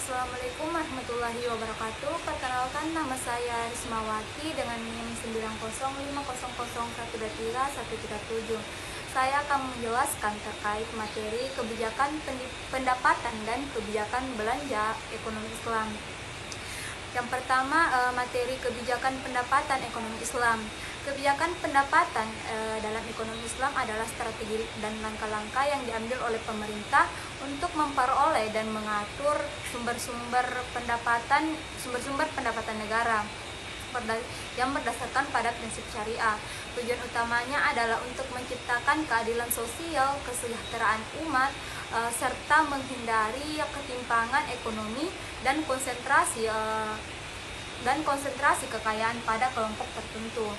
Assalamualaikum warahmatullahi wabarakatuh. Perkenalkan, nama saya Rismawati dengan NIM 90500123137. Saya akan menjelaskan terkait materi kebijakan pendapatan dan kebijakan belanja ekonomi Islam. Yang pertama, materi kebijakan pendapatan ekonomi Islam. Kebijakan pendapatan dalam ekonomi Islam adalah strategi dan langkah-langkah yang diambil oleh pemerintah untuk memperoleh dan mengatur sumber-sumber pendapatan negara yang berdasarkan pada prinsip syariah. Tujuan utamanya adalah untuk menciptakan keadilan sosial, kesejahteraan umat, serta menghindari ketimpangan ekonomi dan konsentrasi kekayaan pada kelompok tertentu.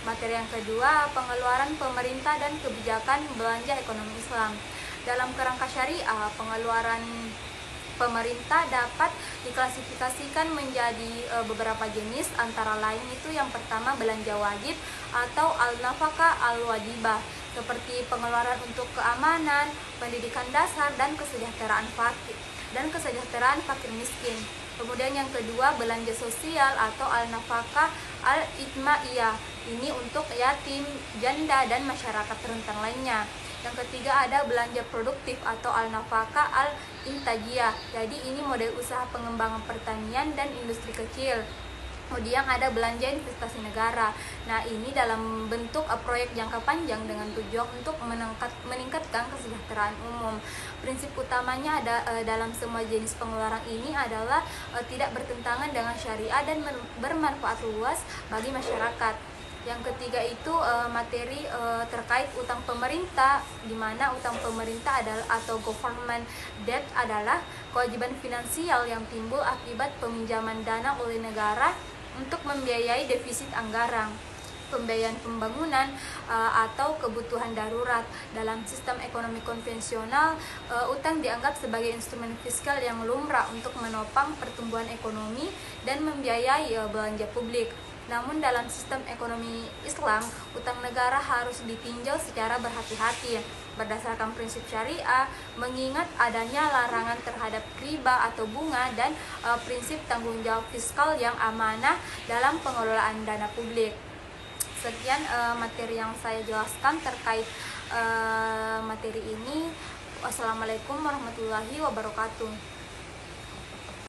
Materi yang kedua, pengeluaran pemerintah dan kebijakan belanja ekonomi Islam. Dalam kerangka syariah, pengeluaran pemerintah dapat diklasifikasikan menjadi beberapa jenis, antara lain itu yang pertama belanja wajib atau al-nafaqah al-wajibah, seperti pengeluaran untuk keamanan, pendidikan dasar, dan kesejahteraan fakir miskin. Kemudian yang kedua, belanja sosial atau al-nafaqah al-ijmaiyah. Ini untuk yatim, janda, dan masyarakat rentan lainnya. Yang ketiga ada belanja produktif atau al-nafaqah al-intajiyah. Jadi ini model usaha pengembangan pertanian dan industri kecil. Kemudian ada belanja investasi negara. Nah, ini dalam bentuk proyek jangka panjang dengan tujuan untuk meningkatkan kesejahteraan umum. Prinsip utamanya dalam semua jenis pengeluaran ini adalah tidak bertentangan dengan syariah dan bermanfaat luas bagi masyarakat. Yang ketiga itu materi terkait utang pemerintah, di mana utang pemerintah adalah atau government debt adalah kewajiban finansial yang timbul akibat peminjaman dana oleh negara untuk membiayai defisit anggaran, pembiayaan pembangunan, atau kebutuhan darurat. Dalam sistem ekonomi konvensional, utang dianggap sebagai instrumen fiskal yang lumrah untuk menopang pertumbuhan ekonomi dan membiayai belanja publik. Namun dalam sistem ekonomi Islam, utang negara harus ditinjau secara berhati-hati berdasarkan prinsip syariah, mengingat adanya larangan terhadap riba atau bunga dan prinsip tanggung jawab fiskal yang amanah dalam pengelolaan dana publik. Sekian materi yang saya jelaskan terkait materi ini. Wassalamualaikum warahmatullahi wabarakatuh.